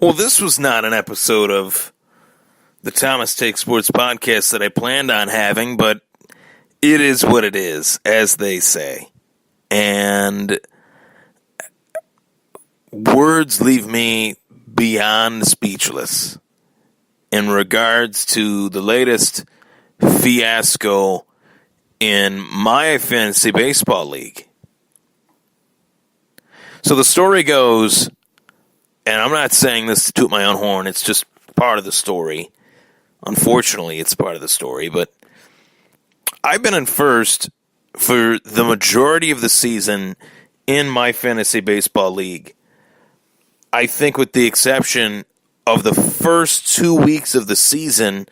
Well, this was not an episode of the Thomas Take Sports podcast that I planned on having, but it is what it is, as they say. And words leave me beyond speechless in regards to the latest fiasco in my fantasy baseball league. So the story goes, and I'm not saying this to toot my own horn, it's just part of the story. Unfortunately, it's part of the story, but I've been in first for the majority of the season in my fantasy baseball league. I think with the exception of the first 2 weeks of the season,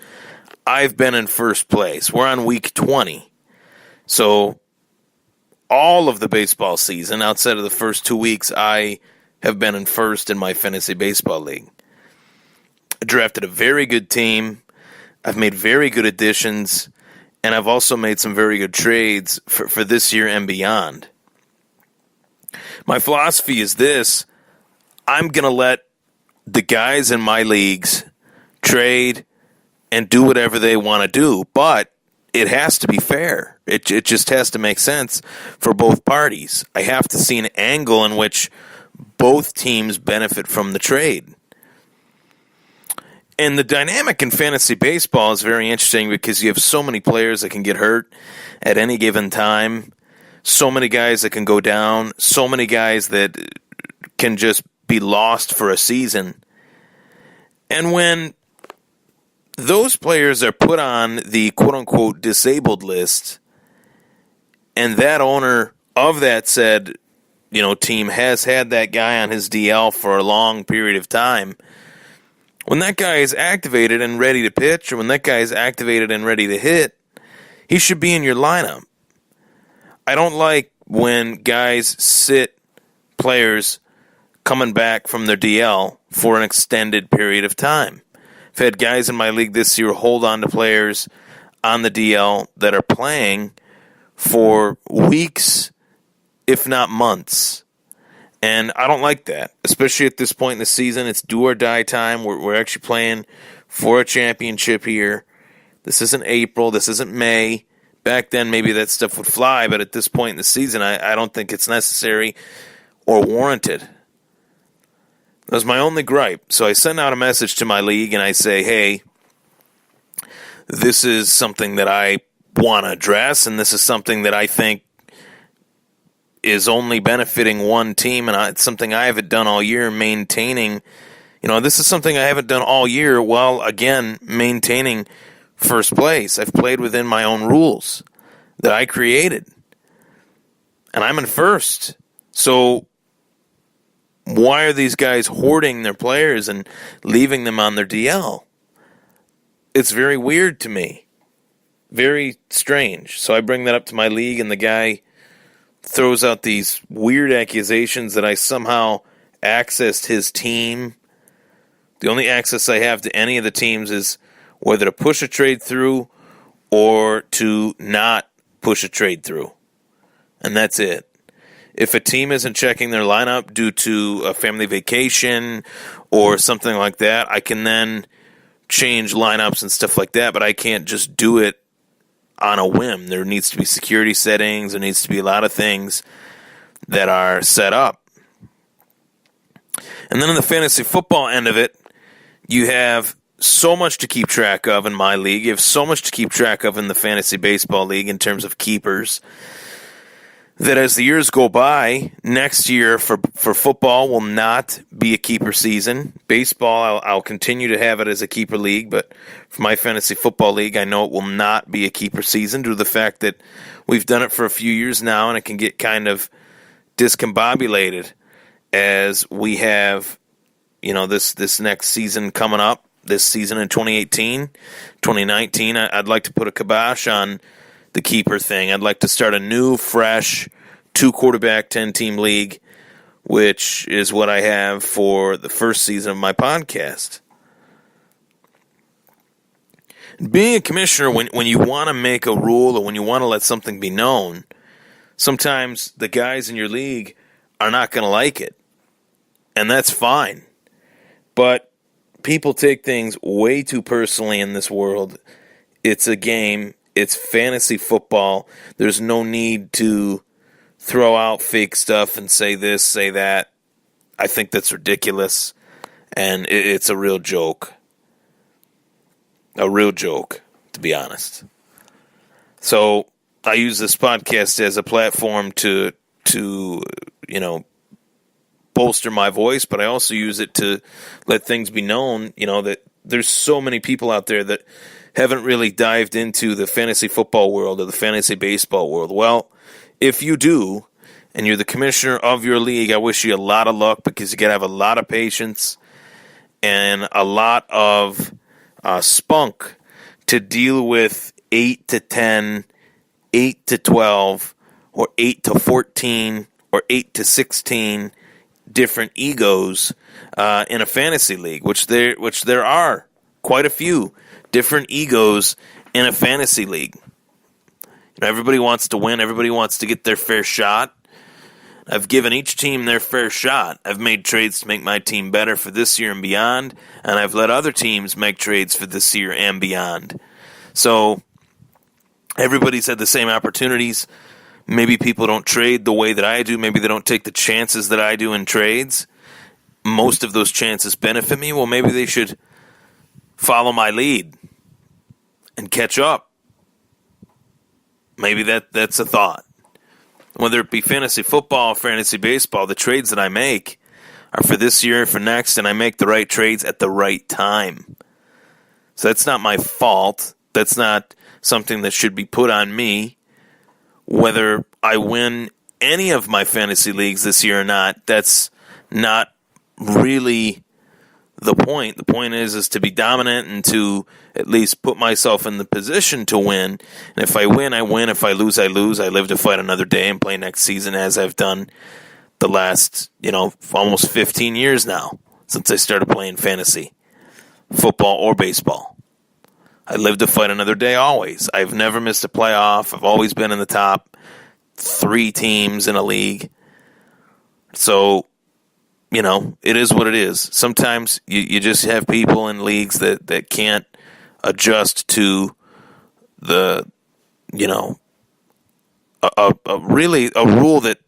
I've been in first place. We're on week 20. So all of the baseball season, outside of the first 2 weeks, I have been in first in my fantasy baseball league. I drafted a very good team. I've made very good additions, and I've also made some very good trades for this year and beyond. My philosophy is this: I'm going to let the guys in my leagues trade and do whatever they want to do, but it has to be fair. It just has to make sense for both parties. I have to see an angle in which both teams benefit from the trade. And the dynamic in fantasy baseball is very interesting because you have so many players that can get hurt at any given time, so many guys that can go down, so many guys that can just be lost for a season. And when those players are put on the quote-unquote disabled list, and that owner of that said, team has had that guy on his DL for a long period of time, when that guy is activated and ready to pitch, or when that guy is activated and ready to hit, he should be in your lineup. I don't like when guys sit players coming back from their DL for an extended period of time. I've had guys in my league this year hold on to players on the DL that are playing for weeks, if not months. And I don't like that, especially at this point in the season. It's do or die time. We're actually playing for a championship here. This isn't April. This isn't May. Back then, maybe that stuff would fly, but at this point in the season, I don't think it's necessary or warranted. That was my only gripe. So I send out a message to my league, and I say, hey, this is something that I want to address, and this is something that I think is only benefiting one team, and it's something I haven't done all year, maintaining, this is something I haven't done all year while, again, maintaining first place. I've played within my own rules that I created, and I'm in first. So why are these guys hoarding their players and leaving them on their DL? It's very weird to me. Very strange. So I bring that up to my league, and the guy throws out these weird accusations that I somehow accessed his team. The only access I have to any of the teams is whether to push a trade through or to not push a trade through. And that's it. If a team isn't checking their lineup due to a family vacation or something like that, I can then change lineups and stuff like that, but I can't just do it on a whim. There needs to be security settings. There needs to be a lot of things that are set up. And then on the fantasy football end of it, you have so much to keep track of in my league. You have so much to keep track of in the fantasy baseball league in terms of keepers, that as the years go by, next year for football will not be a keeper season. Baseball, I'll continue to have it as a keeper league, but for my fantasy football league, I know it will not be a keeper season due to the fact that we've done it for a few years now, and it can get kind of discombobulated as we have, this next season coming up, this season in 2018, 2019. I'd like to put a kibosh on the keeper thing. I'd like to start a new, fresh, 2-quarterback, 10-team league, which is what I have for the first season of my podcast. Being a commissioner, when you want to make a rule or when you want to let something be known, sometimes the guys in your league are not going to like it, and that's fine. But people take things way too personally in this world. It's a game. It's fantasy football. There's no need to throw out fake stuff and say this, say that. I think that's ridiculous. And it's a real joke. A real joke, to be honest. So I use this podcast as a platform to bolster my voice, but I also use it to let things be known, that there's so many people out there that haven't really dived into the fantasy football world or the fantasy baseball world. Well, if you do, and you're the commissioner of your league, I wish you a lot of luck, because you got to have a lot of patience and a lot of spunk to deal with 8 to 10, 8 to 12, or 8 to 14, or 8 to 16 different egos in a fantasy league, which there are quite a few different egos in a fantasy league. Everybody wants to win. Everybody wants to get their fair shot. I've given each team their fair shot. I've made trades to make my team better for this year and beyond, and I've let other teams make trades for this year and beyond. So everybody's had the same opportunities. Maybe people don't trade the way that I do. Maybe they don't take the chances that I do in trades. Most of those chances benefit me. Well, maybe they should follow my lead and catch up. Maybe that's a thought. Whether it be fantasy football or fantasy baseball, the trades that I make are for this year, for next, and I make the right trades at the right time. So that's not my fault. That's not something that should be put on me. Whether I win any of my fantasy leagues this year or not, that's not really the point. The point is to be dominant and to at least put myself in the position to win. And if I win, I win. If I lose, I lose. I live to fight another day and play next season, as I've done the last, almost 15 years now since I started playing fantasy football or baseball. I live to fight another day always. I've never missed a playoff. I've always been in the top 3 teams in a league. So, it is what it is. Sometimes you just have people in leagues that can't adjust to the, really a rule that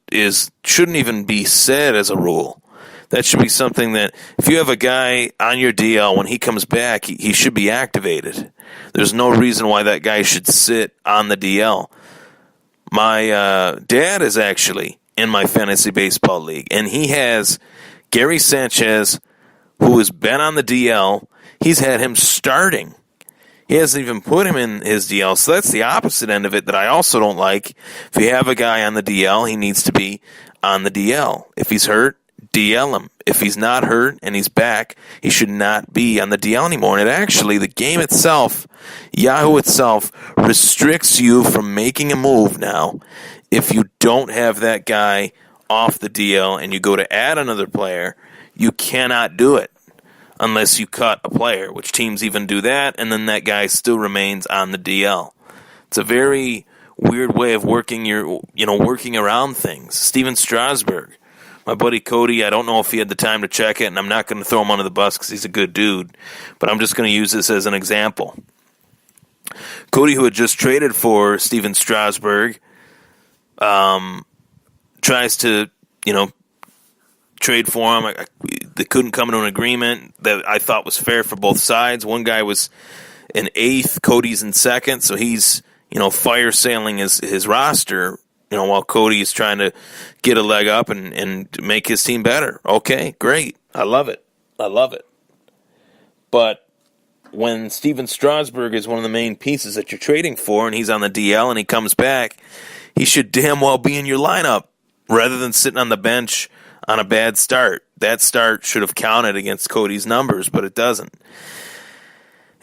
shouldn't even be said as a rule. That should be something that if you have a guy on your DL, when he comes back, he should be activated. There's no reason why that guy should sit on the DL. My dad is actually in my fantasy baseball league, and he has Gary Sanchez, who has been on the DL. He's had him starting. He hasn't even put him in his DL, so that's the opposite end of it that I also don't like. If you have a guy on the DL, he needs to be on the DL. If he's hurt, DL him. If he's not hurt and he's back, he should not be on the DL anymore. And actually, the game itself, Yahoo itself, restricts you from making a move now if you don't have that guy off the DL and you go to add another player. You cannot do it unless you cut a player, which teams even do that, and then that guy still remains on the DL. It's a very weird way of working around things. Steven Strasburg, my buddy Cody, I don't know if he had the time to check it, and I'm not going to throw him under the bus because he's a good dude, but I'm just going to use this as an example. Cody, who had just traded for Steven Strasburg, tries to, trade for him. They couldn't come to an agreement that I thought was fair for both sides. One guy was in 8th, Cody's in 2nd, so he's, fire sailing his roster, while Cody is trying to get a leg up and make his team better. Okay, great. I love it. But when Steven Strasburg is one of the main pieces that you're trading for and he's on the DL and he comes back, he should damn well be in your lineup rather than sitting on the bench on a bad start. That start should have counted against Cody's numbers, but it doesn't.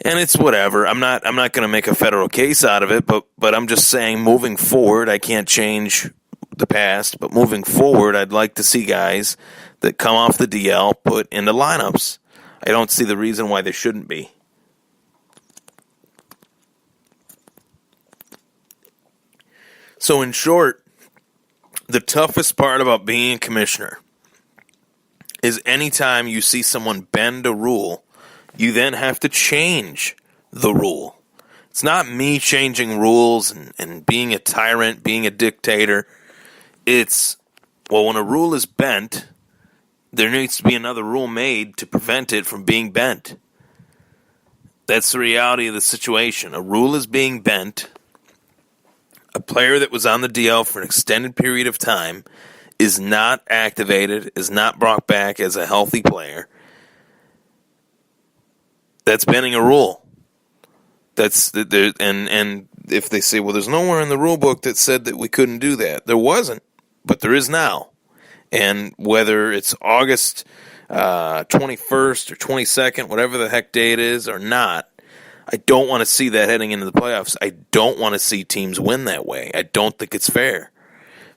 And it's whatever. I'm not going to make a federal case out of it, but I'm just saying, moving forward, I can't change the past, but moving forward, I'd like to see guys that come off the DL put into lineups. I don't see the reason why they shouldn't be. So in short, the toughest part about being a commissioner is anytime you see someone bend a rule, you then have to change the rule. It's not me changing rules and being a tyrant, being a dictator. It's, well, when a rule is bent, there needs to be another rule made to prevent it from being bent. That's the reality of the situation. A rule is being bent. A player that was on the DL for an extended period of time is not activated, is not brought back as a healthy player. That's bending a rule. And if they say, well, there's nowhere in the rule book that said that we couldn't do that. There wasn't, but there is now. And whether it's August 21st or 22nd, whatever the heck day it is or not, I don't want to see that heading into the playoffs. I don't want to see teams win that way. I don't think it's fair.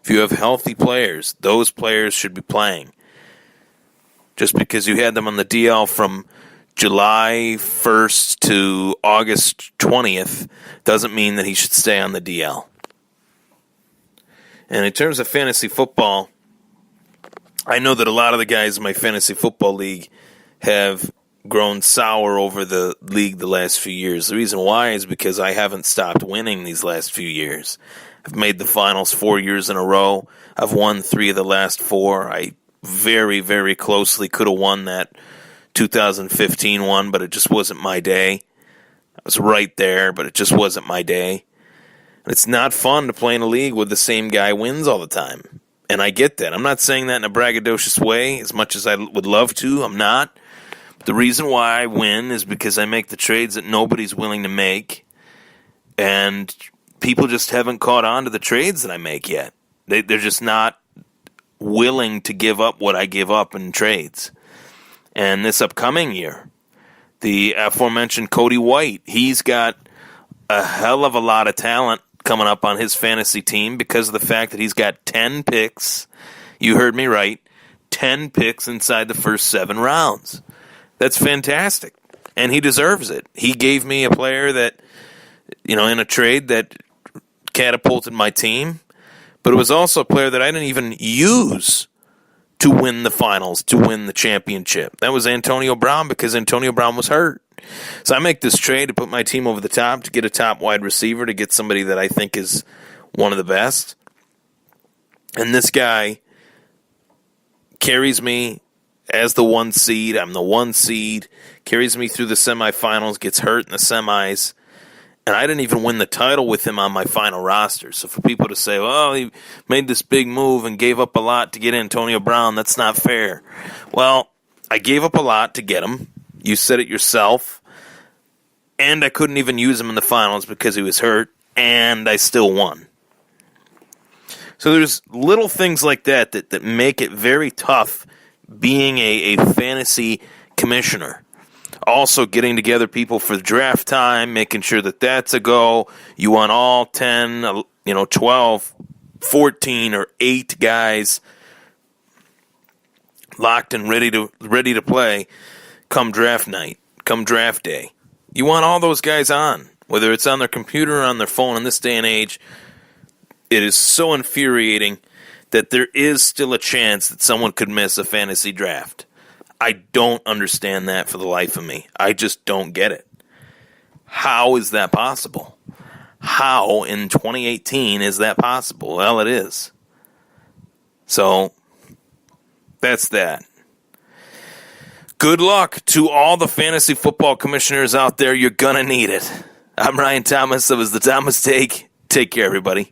If you have healthy players, those players should be playing. Just because you had them on the DL from July 1st to August 20th doesn't mean that he should stay on the DL. And in terms of fantasy football, I know that a lot of the guys in my fantasy football league have grown sour over the league the last few years. The reason why is because I haven't stopped winning these last few years. I've made the finals 4 years in a row. I've won 3 of the last 4. I very, very closely could have won that 2015 one, but it just wasn't my day. I was right there, but it just wasn't my day. And it's not fun to play in a league where the same guy wins all the time. And I get that. I'm not saying that in a braggadocious way as much as I would love to. I'm not. But the reason why I win is because I make the trades that nobody's willing to make. And people just haven't caught on to the trades that I make yet. They're just not willing to give up what I give up in trades. And this upcoming year, the aforementioned Cody White, he's got a hell of a lot of talent coming up on his fantasy team because of the fact that he's got 10 picks. You heard me right. 10 picks inside the first 7 rounds. That's fantastic. And he deserves it. He gave me a player that, in a trade that catapulted my team, but it was also a player that I didn't even use to win the finals, to win the championship. That was Antonio Brown because Antonio Brown was hurt. So I make this trade to put my team over the top, to get a top wide receiver, to get somebody that I think is one of the best. And this guy carries me as the 1 seed. I'm the 1 seed. Carries me through the semifinals, gets hurt in the semis. And I didn't even win the title with him on my final roster. So for people to say, well, he made this big move and gave up a lot to get Antonio Brown, that's not fair. Well, I gave up a lot to get him. You said it yourself. And I couldn't even use him in the finals because he was hurt. And I still won. So there's little things like that make it very tough being a fantasy commissioner. Also getting together people for draft time, making sure that that's a go. You want all 10, 12, 14, or 8 guys locked and ready to play come draft night, come draft day. You want all those guys on, whether it's on their computer or on their phone in this day and age. It is so infuriating that there is still a chance that someone could miss a fantasy draft. I don't understand that for the life of me. I just don't get it. How is that possible? How in 2018 is that possible? Well, it is. So, that's that. Good luck to all the fantasy football commissioners out there. You're going to need it. I'm Ryan Thomas. That was the Thomas Take. Take care, everybody.